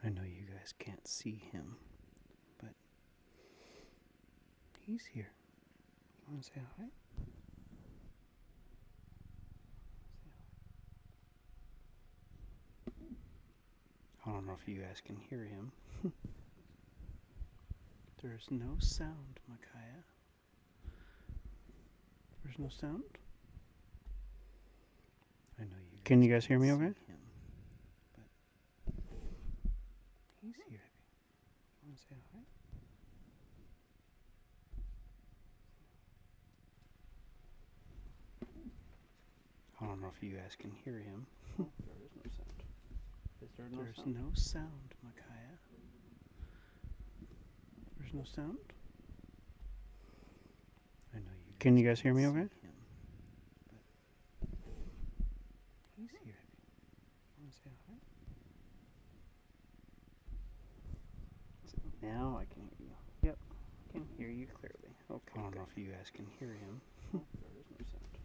I know you guys can't see him, but he's here. You want to say hi? I don't know if you guys can hear him. There's no sound, Micaiah. There's no sound? I know you guys can you guys hear me okay? Him, but he's here. You want to say hi? I don't know if you guys can hear him. There is no sound. Is there no There's sound? no sound, Micaiah. There's no sound? I know you guys can you guys hear me okay? Him, but he's here. You want to say hi? Now I can hear you. Yep, I can hear you clearly. Okay. I don't know if you guys can hear him. There is no sound.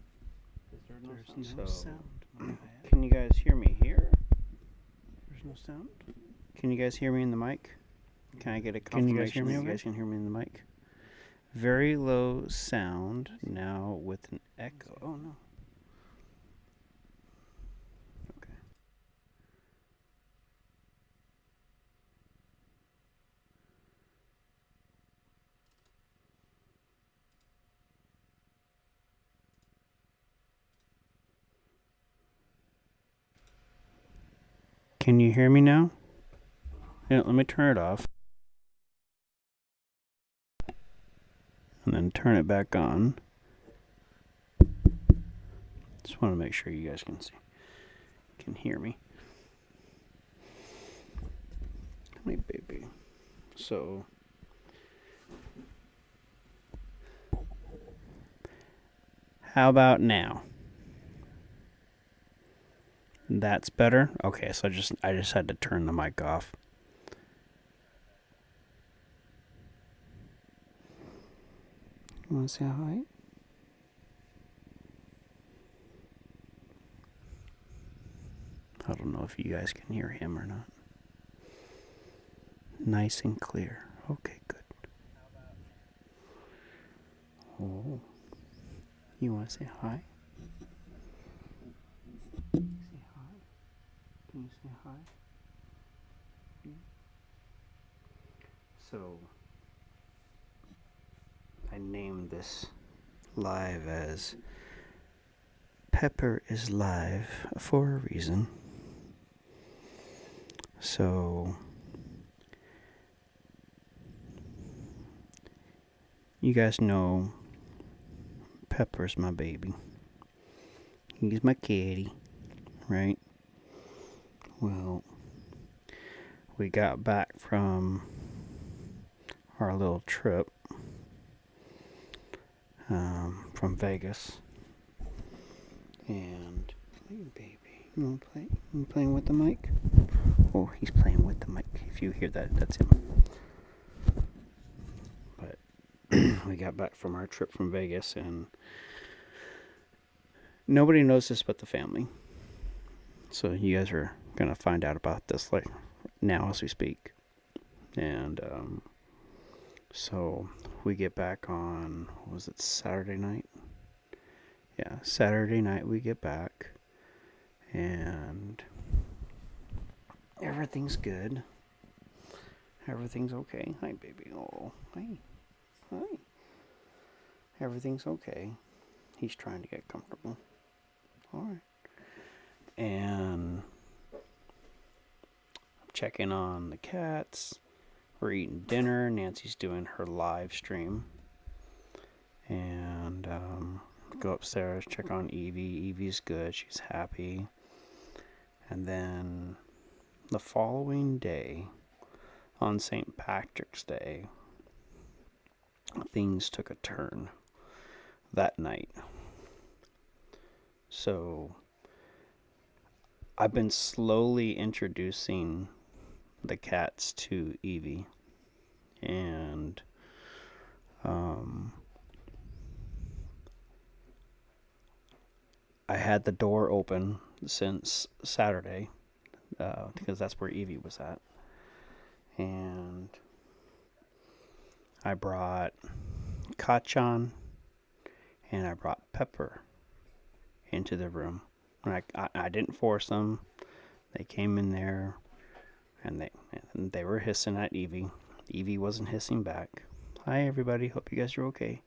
Is there no There's sound? no sound, Micaiah. Can you guys hear me here? There's no sound? Can you guys hear me in the mic? Can I get a confirmation? Can you guys hear me? You guys can hear me in the mic? Very low sound now with an echo. Oh no. Okay. Can you hear me now? Yeah, let me turn it off. And then turn it back on. Just want to make sure you guys can hear me. Hey, baby. So, how about now? That's better? Okay, so I just had to turn the mic off. You want to say hi? I don't know if you guys can hear him or not. Nice and clear. Okay, good. Oh. You want to say hi? Say hi. Can you say hi? So, I named this live as Pepper is Live for a reason. So, you guys know Pepper's my baby. He's my kitty, right? Well, we got back from our little trip from Vegas, and hey baby, you wanna play? You playing with the mic? Oh, he's playing with the mic. If you hear that, that's him. But we got back from our trip from Vegas, and nobody knows this but the family. So you guys are gonna find out about this like now as we speak. And so we get back on, what was it, Saturday night? Yeah, Saturday night we get back, and everything's good. Everything's okay. Hi, baby. Oh, hi. Hi. Everything's okay. He's trying to get comfortable. All right. And I'm checking on the cats. We're eating dinner. Nancy's doing her live stream. And go upstairs, check on Evie. Evie's good. She's happy. And then the following day, on St. Patrick's Day, things took a turn that night. So I've been slowly introducing the cats to Evie, and I had the door open since Saturday, because that's where Evie was at. and I brought Kachan and I brought Pepper into the room. I didn't force them. They came in there, and they were hissing at Evie. Evie wasn't hissing back. Hi, everybody. Hope you guys are okay.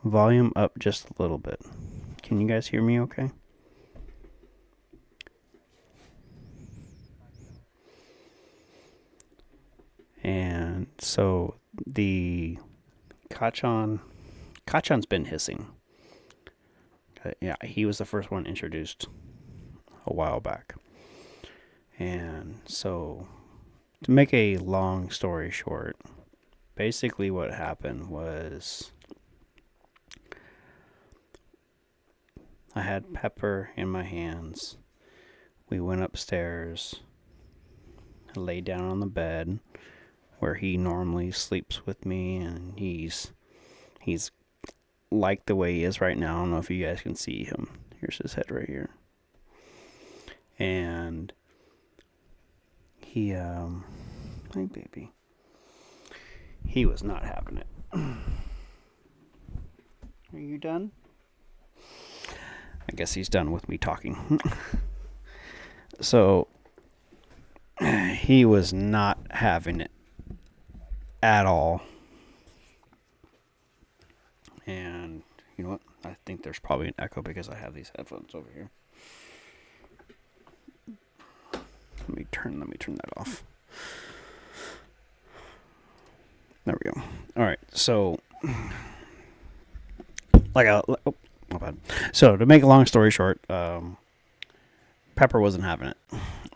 Volume up just a little bit. Can you guys hear me okay? And so the Kachan's been hissing. Yeah, he was the first one introduced a while back. And so, to make a long story short, basically what happened was I had Pepper in my hands. We went upstairs, laid down on the bed where he normally sleeps with me, and he's like the way he is right now. I don't know if you guys can see him. Here's his head right here. And he, hey baby, he was not having it. Are you done? I guess he's done with me talking. So, he was not having it at all. And you know what? I think there's probably an echo because I have these headphones over here. Let me turn that off. There we go. All right. So, my bad. So to make a long story short, Pepper wasn't having it.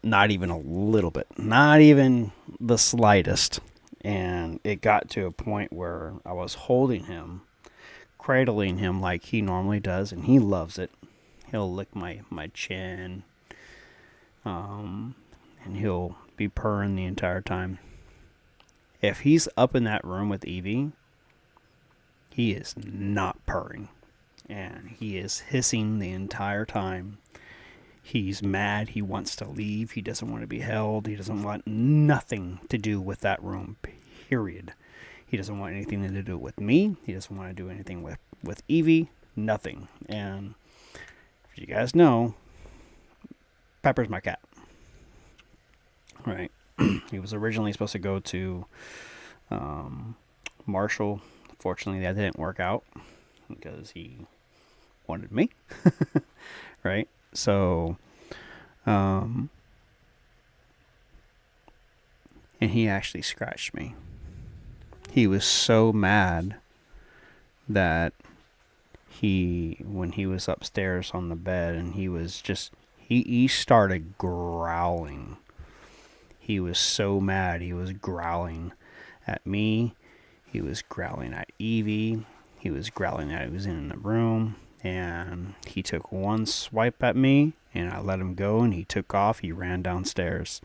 Not even a little bit. Not even the slightest. And it got to a point where I was holding him, cradling him like he normally does, and he loves it. He'll lick my chin, and he'll be purring the entire time. If he's up in that room with Evie, he is not purring, and he is hissing the entire time. He's mad. He wants to leave. He doesn't want to be held. He doesn't want nothing to do with that room, period. He doesn't want anything to do with me. He doesn't want to do anything with Evie. Nothing. And if you guys know, Pepper's my cat. Right. He was originally supposed to go to Marshall. Fortunately, that didn't work out because he wanted me. Right. So, and he actually scratched me. He was so mad that when he was upstairs on the bed, and he started growling. He was so mad. He was growling at me. He was growling at Evie. He was growling at who was in the room. And he took one swipe at me, and I let him go, and he took off. He ran downstairs.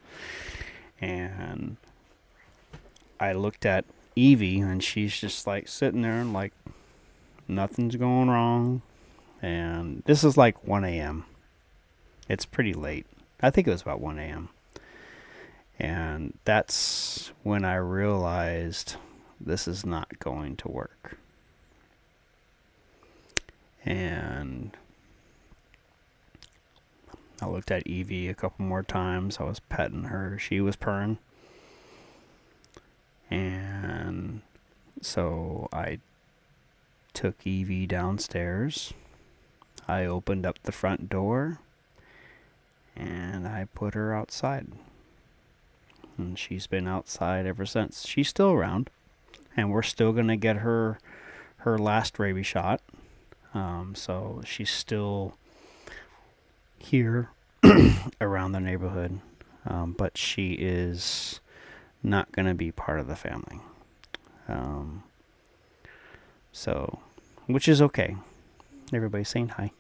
And I looked at Evie, and she's just like sitting there and like nothing's going wrong. And this is like 1 a.m. It's pretty late. I think it was about 1 a.m. And that's when I realized this is not going to work. And I looked at Evie a couple more times. I was petting her. She was purring. And so I took Evie downstairs. I opened up the front door. And I put her outside. And she's been outside ever since. She's still around. And we're still going to get her last rabies shot. So she's still here around the neighborhood. But she is not going to be part of the family. So, which is okay. Everybody's saying hi.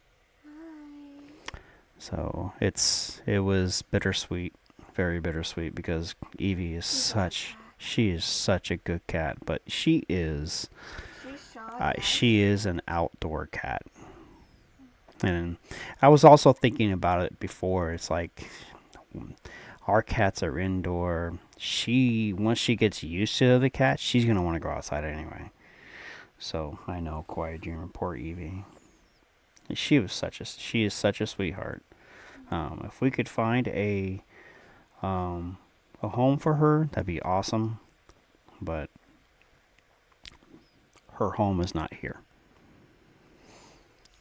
Hi. So it was bittersweet, very bittersweet, because Evie is such a good cat, but she is an outdoor cat. And I was also thinking about it before. It's like Our cats are indoor. Once she gets used to the cat, she's gonna want to go outside anyway. So I know, Kawaii Dreamer, poor Evie. She is such a sweetheart. If we could find a home for her, that'd be awesome. But her home is not here.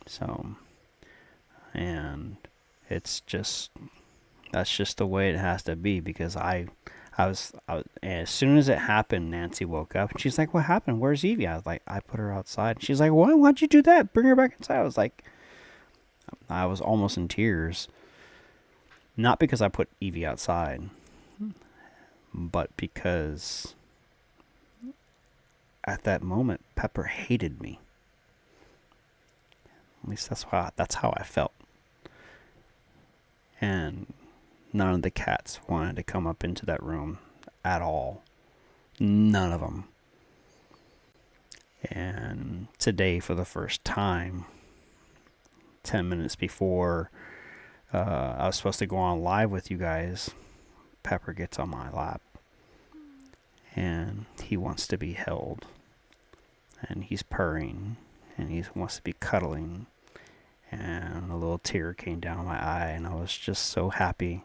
So, and that's just the way it has to be, because I was as soon as it happened, Nancy woke up and she's like, "What happened? Where's Evie?" I was like, "I put her outside." She's like, "What? Why'd you do that? Bring her back inside." I was almost in tears. Not because I put Evie outside, but because at that moment, Pepper hated me. At least that's how I felt. And none of the cats wanted to come up into that room at all. None of them. And today, for the first time, 10 minutes before I was supposed to go on live with you guys, Pepper gets on my lap. And he wants to be held. And he's purring. And he wants to be cuddling. And a little tear came down my eye. And I was just so happy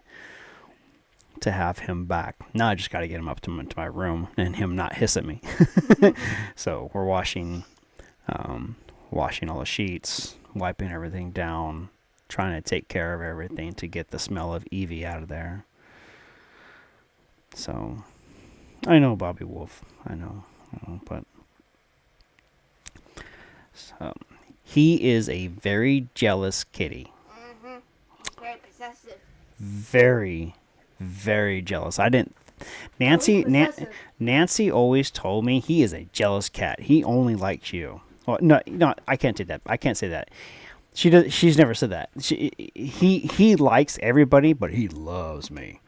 to have him back. Now I just got to get him up to my room and him not hiss at me. So we're washing all the sheets, wiping everything down, trying to take care of everything to get the smell of Evie out of there. So I know, Bobby Wolf. I know, but so, he is a very jealous kitty. Mm-hmm. Very possessive. Very, very jealous. Nancy always told me he is a jealous cat. He only likes you. Well, no, I can't do that. I can't say that. She's never said that. He likes everybody, but he loves me,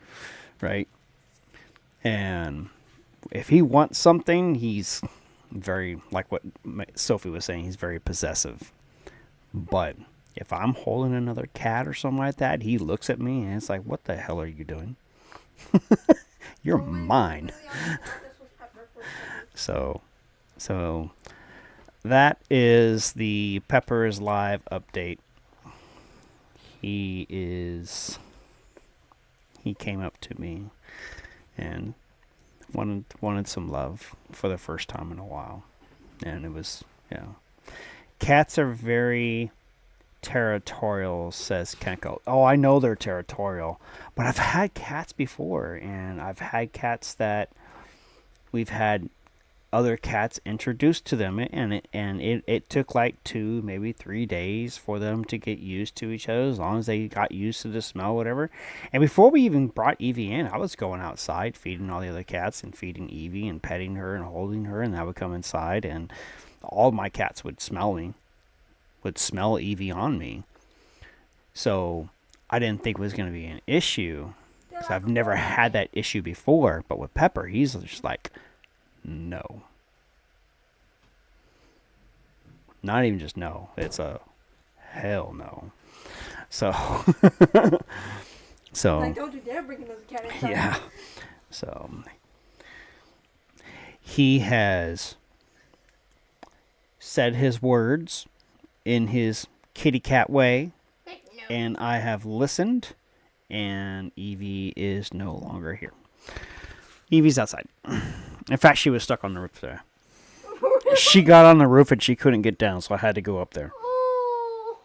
right? And if he wants something, he's very, like what Sophie was saying, he's very possessive. But if I'm holding another cat or something like that, he looks at me and it's like, "What the hell are you doing? You're mine." So that is the Pepper's Live update. He came up to me and wanted some love for the first time in a while. And it was, cats are very territorial, says Kenko. Oh, I know they're territorial, but I've had cats before, and I've had cats that we've had other cats introduced to them, and it took like 2, maybe 3 days for them to get used to each other, as long as they got used to the smell, whatever. And before we even brought Evie in, I was going outside feeding all the other cats and feeding Evie and petting her and holding her, and I would come inside and all my cats would smell Evie on me. So I didn't think it was going to be an issue, because I've never had that issue before. But with Pepper, he's just like, no. Not even just no. It's a hell no. So, Like, don't you dare bring another cat inside. Yeah. So, he has said his words in his kitty cat way, and I have listened, and Evie is no longer here. Evie's outside. In fact, she was stuck on the roof there. She got on the roof and she couldn't get down, so I had to go up there. Oh.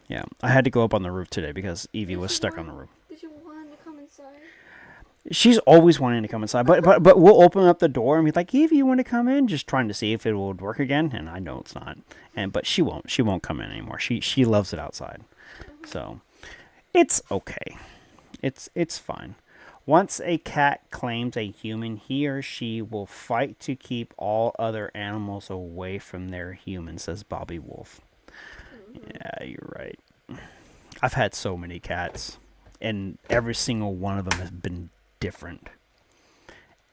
Yeah, I had to go up on the roof today because Evie was stuck on the roof. Did you want to come inside? She's always wanting to come inside, but we'll open up the door and be like, "Evie, you want to come in?" Just trying to see if it would work again, and I know it's not. But she won't come in anymore. She loves it outside, so it's okay. It's fine. Once a cat claims a human, he or she will fight to keep all other animals away from their human, says Bobby Wolf. Yeah, you're right. I've had so many cats, and every single one of them has been different.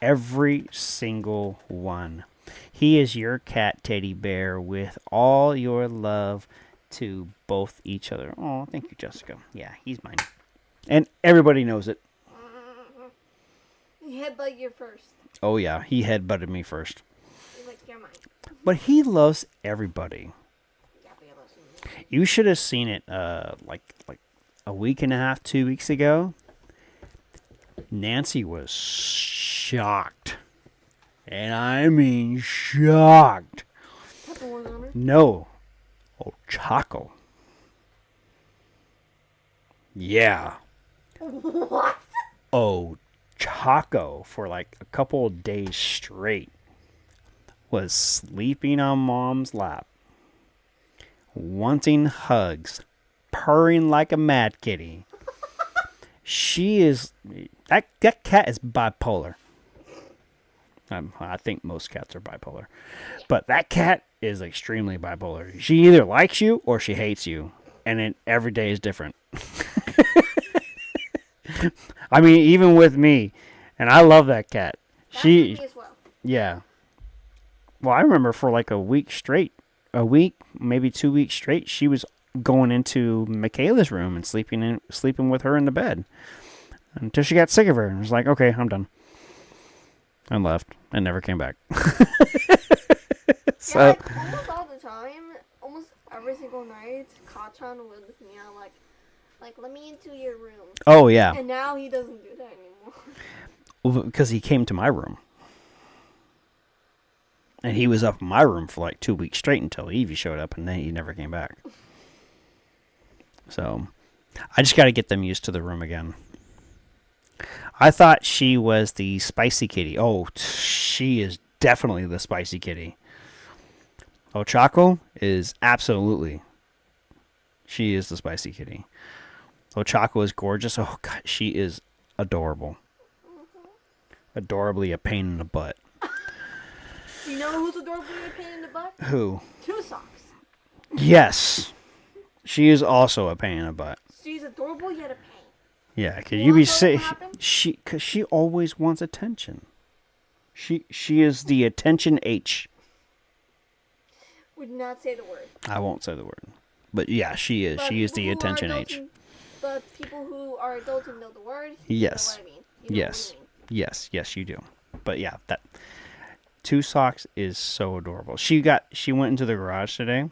Every single one. He is your cat, teddy bear, with all your love to both each other. Oh, thank you, Jessica. Yeah, he's mine. And everybody knows it. He headbutted you first. Oh yeah, he headbutted me first. He's like, you're mine. But he loves everybody. Yeah, but he loves me. You should have seen it like a week and a half, 2 weeks ago. Nancy was shocked. And I mean shocked. Pepper was on her. No. Oh, Choco. Yeah. What? Oh, Choco for like a couple of days straight was sleeping on Mom's lap, wanting hugs, purring like a mad kitty. She is that cat is bipolar. I think most cats are bipolar, but that cat is extremely bipolar. She either likes you or she hates you, and every day is different. I mean, even with me, and I love that cat. That's me as well. Yeah. Well, I remember for like a week, maybe 2 weeks straight, she was going into Michaela's room and sleeping with her in the bed until she got sick of her and was like, "Okay, I'm done," and left and never came back. So Yeah, like, almost all the time, almost every single night, Kachan would meow like, let me into your room. oh yeah, And now he doesn't do that anymore. well, because he came to my room. And he was up in my room for like 2 weeks straight until Evie showed up, and then he never came back. So, I just got to get them used to the room again. I thought she was the spicy kitty. Oh, she is definitely the spicy kitty. Oh, Choco is absolutely. She is the spicy kitty. Oh, Choco is gorgeous. Oh, God, she is adorable. Adorably a pain in the butt. You know who's adorably a pain in the butt? Who? 2 Socks. Yes. She is also a pain in the butt. She's adorable yet a pain. Yeah, could You you be wanna know say what happened? because she always wants attention. She is the attention H. Would not say the word. I won't say the word, but yeah, she is. But She is people the who are attention adults H. and- But people who are adults and know the word, Yes. you know what I mean. You know Yes. what I mean. Yes, you do. But yeah, that 2 Socks is so adorable. She went into the garage today,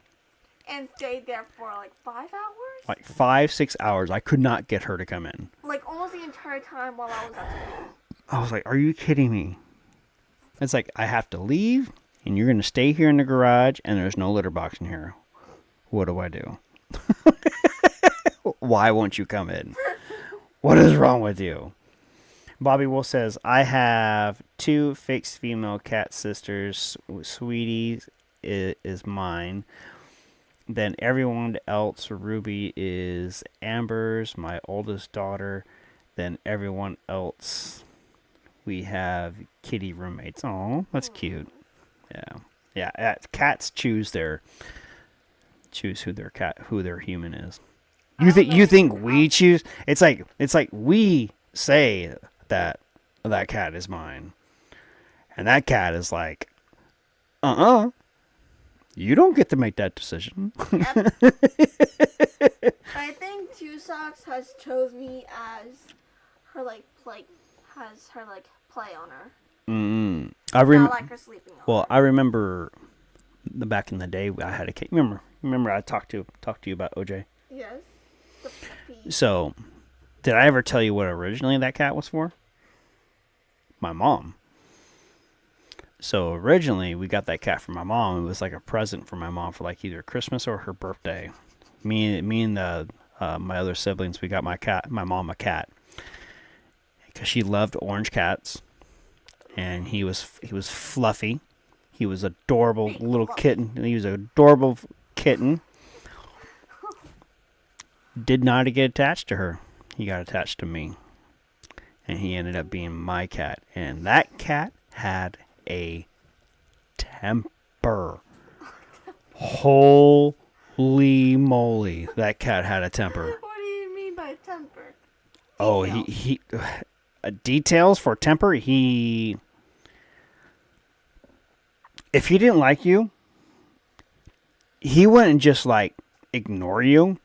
And stayed there for like 5 hours? like 5-6 hours. I could not get her to come in. Like almost the entire time while I was at school. I was like, "Are you kidding me?" It's like I have to leave, and you're gonna stay here in the garage, and there's no litter box in here. What do I do? Why won't you come in? What is wrong with you? Bobby Wolf says, I have 2 fixed female cat sisters. Sweetie is mine. Then everyone else, Ruby is Amber's, my oldest daughter. Then everyone else, we have kitty roommates. Oh, that's cute. Yeah. Cats choose who their human is. You think we choose? It's like we say that cat is mine, and that cat is like, you don't get to make that decision. Yep. I think 2 Socks has chose me as her like play on her. Not like her sleeping on her. I remember back in the day I had a cat. Remember I talked to you about OJ. Yes. The puppy. So, did I ever tell you what originally that cat was for? My mom. So originally we got that cat for my mom. It was like a present for my mom for like either Christmas or her birthday. Me and my other siblings, we got my mom a cat because she loved orange cats, and he was fluffy. He was adorable little kitten. He was an adorable kitten. Did not get attached to her. He got attached to me. And he ended up being my cat. And that cat had a temper. Holy moly. That cat had a temper. What do you mean by temper? Oh, he details for temper, if he didn't like you, he wouldn't just like ignore you.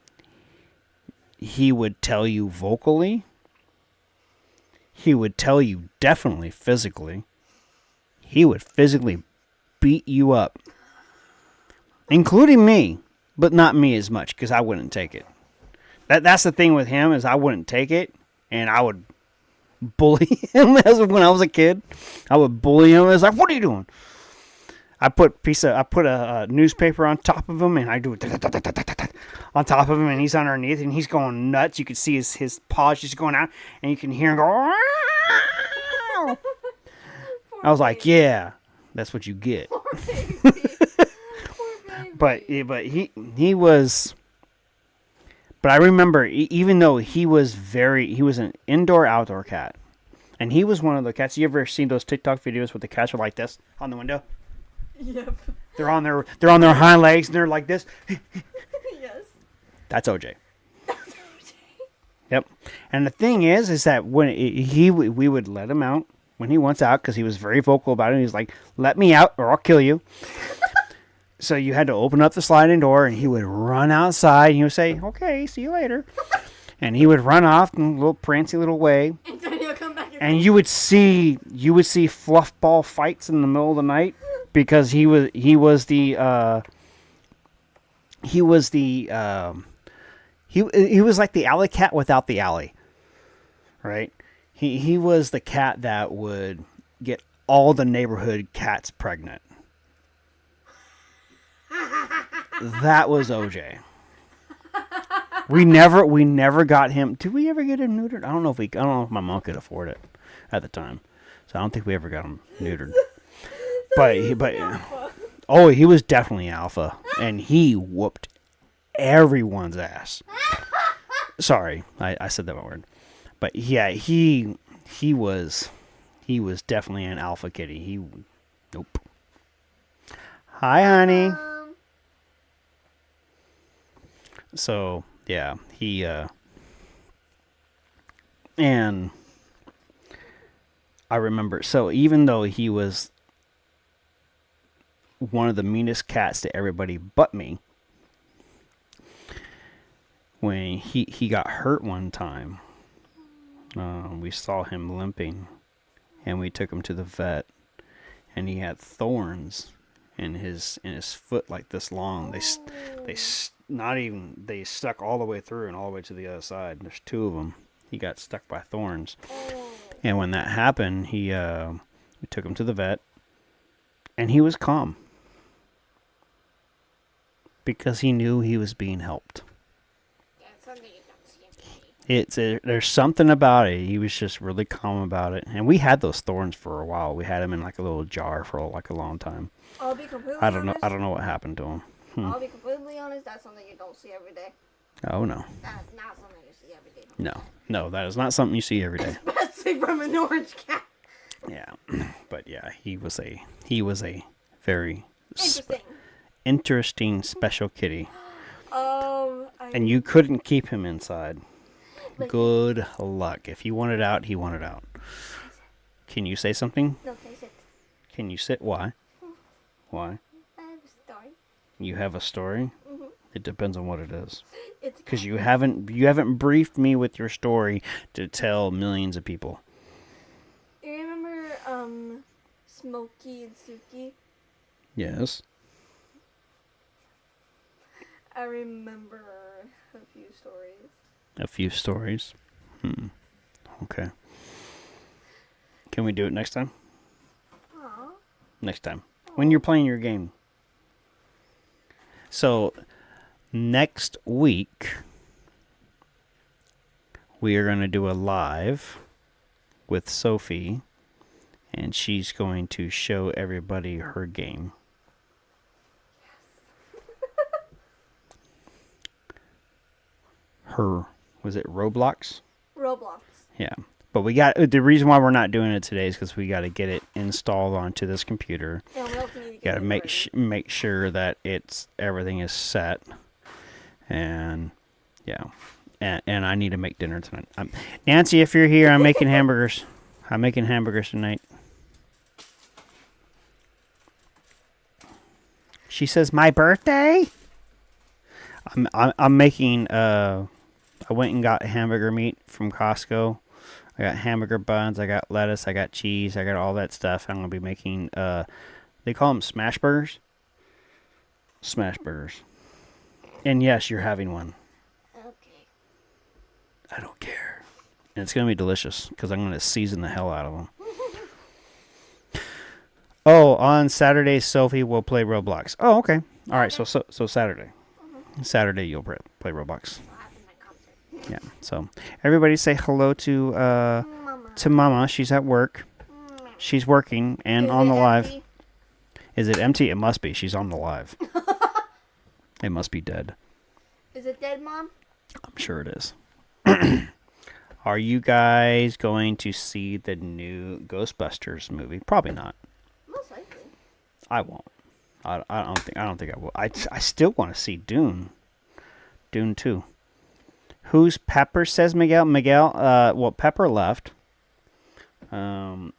He would tell you vocally. he would tell you definitely physically. He would physically beat you up. Including me, but not me as much because I wouldn't take it. That's the thing with him is I wouldn't take it, and I would bully him as when I was a kid. I would bully him. It's like, what are you doing? I put a newspaper on top of him, and I do it on top of him, and he's underneath, and he's going nuts. You can see his paws just going out, and you can hear him go. I was like, yeah, that's what you get. Poor baby. But he was. But I remember, even though he was an indoor-outdoor cat. And he was one of the cats. You ever seen those TikTok videos with the cats are like this on the window? Yep. They're on their hind legs and they're like this. Yes. That's OJ. Yep. And the thing is that when we would let him out when he wants out because he was very vocal about it. He's like, "Let me out or I'll kill you." So you had to open up the sliding door, and he would run outside, and he would say, "Okay, see you later." And he would run off in a little prancy little way. And then he'll come back And you would see fluff ball fights in the middle of the night because he was like the alley cat without the alley. Right? He was the cat that would get all the neighborhood cats pregnant. That was OJ. We never got him. Did we ever get him neutered? I don't know if my mom could afford it at the time, so I don't think we ever got him neutered. He was definitely alpha, and he whooped everyone's ass. Sorry, I said that word, but yeah, he was definitely an alpha kitty. Nope. Hi, honey. So, yeah, and I remember, so even though he was one of the meanest cats to everybody but me, when he got hurt one time, we saw him limping, and we took him to the vet, and he had thorns in his foot like this long. They stuck all the way through and all the way to the other side. There's two of them. He got stuck by thorns. And when that happened, we took him to the vet, and he was calm because he knew he was being helped. There's something about it. He was just really calm about it. And we had those thorns for a while. We had them in like a little jar for like a long time. I'll be completely honest. I don't know what happened to him. I'll be completely honest. That's something you don't see every day. Oh no. That's not something you see every day. No, that is not something you see every day. Especially from an orange cat. Yeah, but yeah, he was a very interesting special kitty. And you couldn't keep him inside. Good luck. If he wanted out, he wanted out. Can you say something? No, can you sit? Can you sit? Why? Why? I have a story. You have a story? Mm-hmm. It depends on what it is. It's because you haven't briefed me with your story to tell millions of people. You remember Smokey and Suki? Yes. I remember a few stories. A few stories? Okay. Can we do it next time? Aww. Next time. When you're playing your game. So, next week, we are going to do a live with Sophie, and she's going to show everybody her game. Was it Roblox? Roblox. Yeah. But the reason why we're not doing it today is because we got to get it installed onto this computer. And we also need to got to make sure that everything is set. And yeah. And I need to make dinner tonight. Nancy, if you're here, I'm making hamburgers. I'm making hamburgers tonight. She says, "My birthday?" I'm making I went and got hamburger meat from Costco. I got hamburger buns. I got lettuce. I got cheese. I got all that stuff. I'm gonna be making. They call them smash burgers. Smash burgers. And yes, you're having one. Okay. I don't care. And it's gonna be delicious because I'm gonna season the hell out of them. Oh, on Saturday, Sophie will play Roblox. Oh, okay. All right. So Saturday. Saturday you'll play Roblox. Yeah. So everybody say hello to Mama. She's at work. She's working and on the live. Empty? Is it empty? It must be. She's on the live. It must be dead. Is it dead, Mom? I'm sure it is. Are you guys going to see the new Ghostbusters movie? Probably not. Most likely. I won't. I don't think I will. I still want to see Dune. Dune 2. Who's Pepper, says Miguel? Well, Pepper left.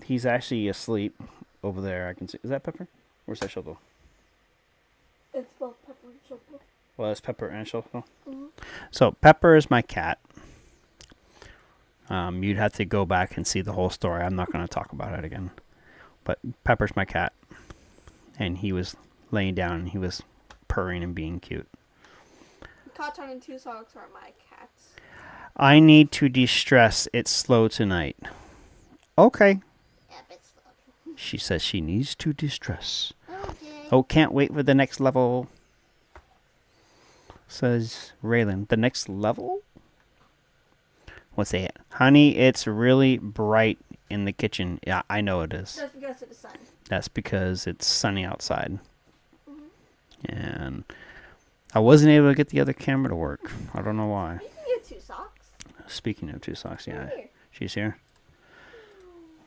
He's actually asleep over there. I can see. Is that Pepper? Where's that Shoto? It's both Pepper and Choco. Well, it's Pepper and Shoto. Mm-hmm. So Pepper is my cat. You'd have to go back and see the whole story. I'm not going to talk about it again. But Pepper's my cat. And he was laying down and he was purring and being cute. Cotton and 2 socks are my cats. I need to de-stress. It's slow tonight. Okay. Yep, it's slow. She says she needs to de-stress. Okay. Oh, can't wait for the next level. Says Raylan. The next level? What's that? Honey, it's really bright in the kitchen. Yeah, I know it is. Just because of the sun. That's because it's sunny outside. Mm-hmm. And I wasn't able to get the other camera to work. I don't know why. You can get 2 socks. Speaking of 2 socks, yeah. Right here. She's here.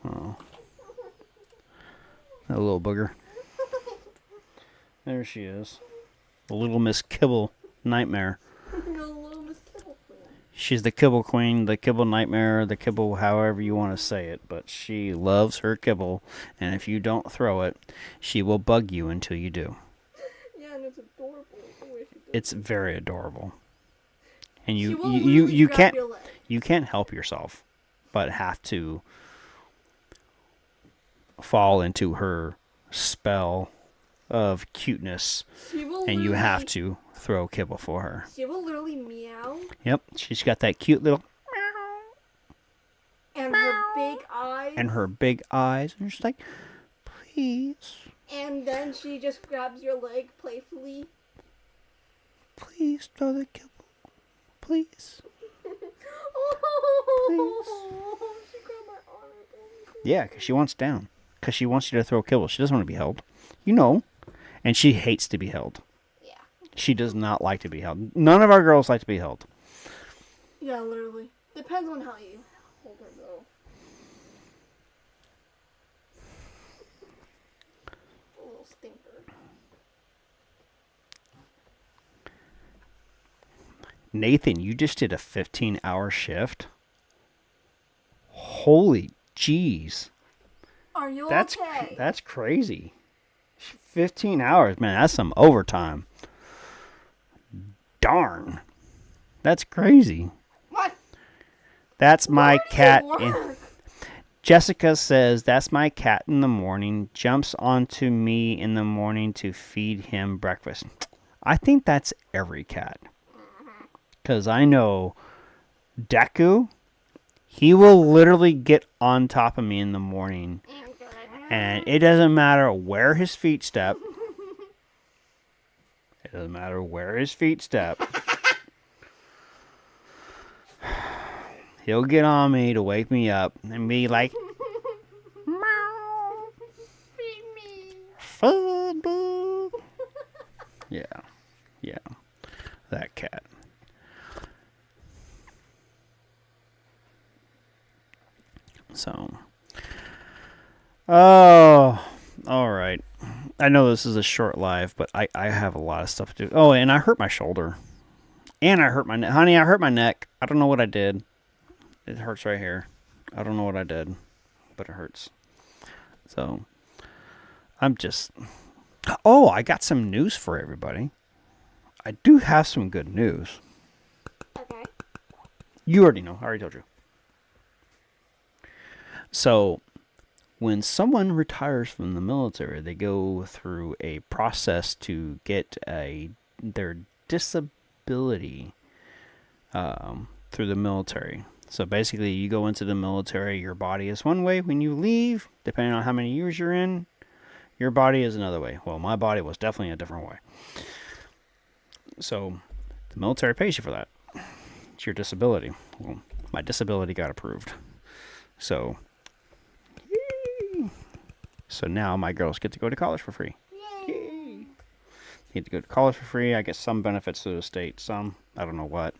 Oh. A little booger. There she is. The little Miss Kibble Nightmare. No, little Miss Kibble Queen. She's the Kibble Queen, the Kibble Nightmare, the Kibble however you want to say it. But she loves her kibble. And if you don't throw it, she will bug you until you do. Yeah, and it's adorable. The way she does It's very adorable. And She you will you literally you grab can't your leg. you can't help yourself but have to fall into her spell of cuteness, She will and you have literally- to throw kibble for her. She will literally meow, Yep, she's got that cute little and her big eyes. and her big eyes, and she's like, please, And then she just grabs your leg playfully. please throw the kibble, please. Oh, she grabbed my arm. Yeah, because she wants down. Because she wants you to throw kibble. She doesn't want to be held. You know. And she hates to be held. Yeah. She does not like to be held. None of our girls like to be held. Yeah, literally. Depends on how you hold her, though. A little stinker. Nathan, you just did a 15-hour shift? Holy jeez. Are you That's okay? that's crazy. 15 hours, man. That's some overtime. Darn. That's crazy. What? That's my Where do you cat. work? Jessica says, that's my cat in the morning. Jumps onto me in the morning to feed him breakfast. I think that's every cat. Because I know Deku, he will literally get on top of me in the morning. And it doesn't matter where his feet step. It doesn't matter where his feet step. He'll get on me to wake me up and be like, meow, Feed me. food, boo. Yeah. Yeah. That cat. So. Oh, all right. I know this is a short live, but I have a lot of stuff to do. Oh, and I hurt my shoulder. And I hurt my neck. Honey, I hurt my neck. I don't know what I did. It hurts right here. I don't know what I did, but it hurts. So, I'm just... Oh, I got some news for everybody. I do have some good news. Okay. You already know. I already told you. So when someone retires from the military, they go through a process to get their disability through the military. So basically, you go into the military, your body is one way. When you leave, depending on how many years you're in, your body is another way. Well, my body was definitely a different way. So the military pays you for that. It's your disability. Well, my disability got approved. So now my girls get to go to college for free. Yay! Get to go to college for free. I get some benefits to the state, some, I don't know what,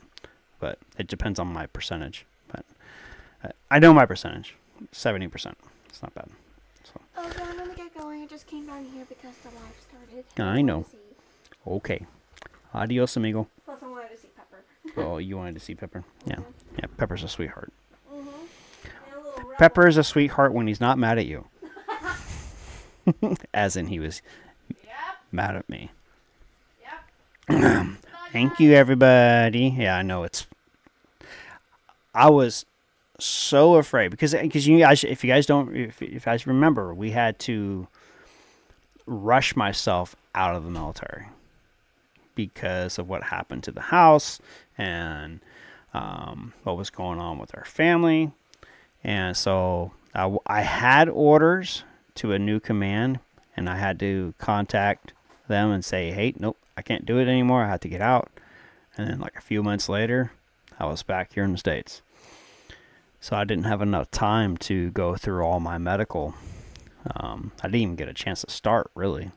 but it depends on my percentage. But I know my percentage, 70%. It's not bad. So. Okay, I'm gonna get going. I just came down here because the live started. I know. Okay. Adios, amigo. Plus, I wanted to see Pepper. Oh, you wanted to see Pepper? Yeah. Yeah, Pepper's a sweetheart. Mm-hmm. Pepper is a sweetheart when he's not mad at you. As in he was mad at me. Yep. Thank you, everybody. Yeah, I know I was so afraid because you guys, if you guys remember, we had to rush myself out of the military because of what happened to the house and what was going on with our family. And so I had orders to a new command, and I had to contact them and say, hey, nope, I can't do it anymore. I have to get out. And then like a few months later, I was back here in the States. So I didn't have enough time to go through all my medical. I didn't even get a chance to start, really.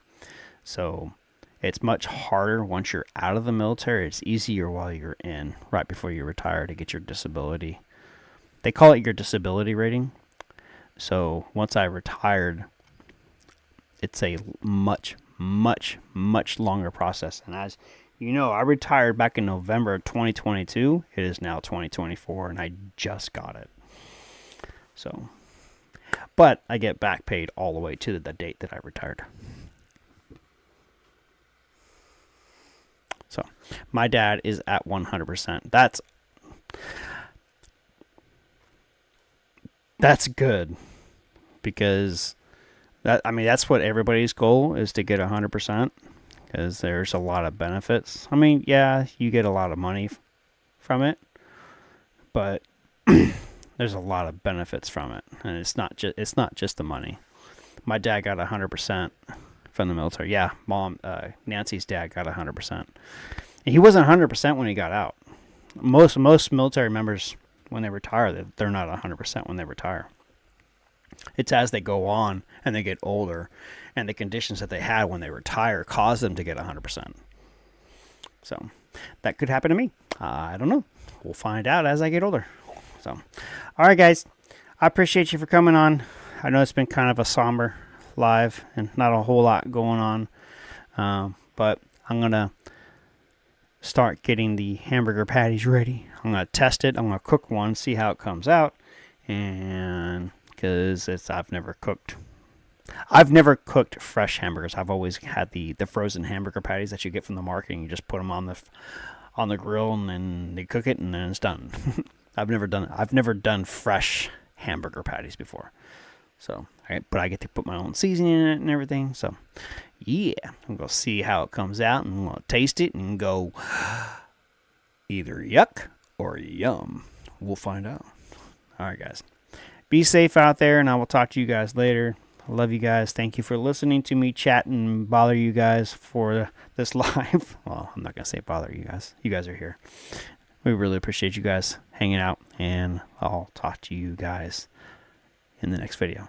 So it's much harder once you're out of the military. It's easier while you're in, right before you retire, to get your disability. They call it your disability rating. So once I retired, it's a much, much, much longer process. And as you know, I retired back in November of 2022. It is now 2024, and I just got it. So, but I get back paid all the way to the date that I retired. So my dad is at 100%. That's good, because that's what everybody's goal is, to get 100%, because there's a lot of benefits. I mean, yeah, you get a lot of money from it, but there's a lot of benefits from it, and it's not just the money. My dad got 100% from the military. Yeah, Nancy's dad got 100%. And he wasn't 100% when he got out. Most military members, when they retire, they're not 100% when they retire. It's as they go on and they get older, and the conditions that they had when they retire cause them to get 100%. So that could happen to me. I don't know. We'll find out as I get older. So, all right, guys. I appreciate you for coming on. I know it's been kind of a somber live and not a whole lot going on, but I'm gonna start getting the hamburger patties ready. I'm going to test it. I'm going to cook one, see how it comes out. And because I've never cooked fresh hamburgers. I've always had the frozen hamburger patties that you get from the market, and you just put them on the grill, and then they cook it, and then it's done. I've never done fresh hamburger patties before. So, but I get to put my own seasoning in it and everything. So, yeah, I'm going to see how it comes out, and I'm going to taste it and go either yuck or yum. We'll find out. All right, guys. Be safe out there, and I will talk to you guys later. I love you guys. Thank you for listening to me chat and bother you guys for this live. Well, I'm not going to say bother you guys. You guys are here. We really appreciate you guys hanging out, and I'll talk to you guys in the next video.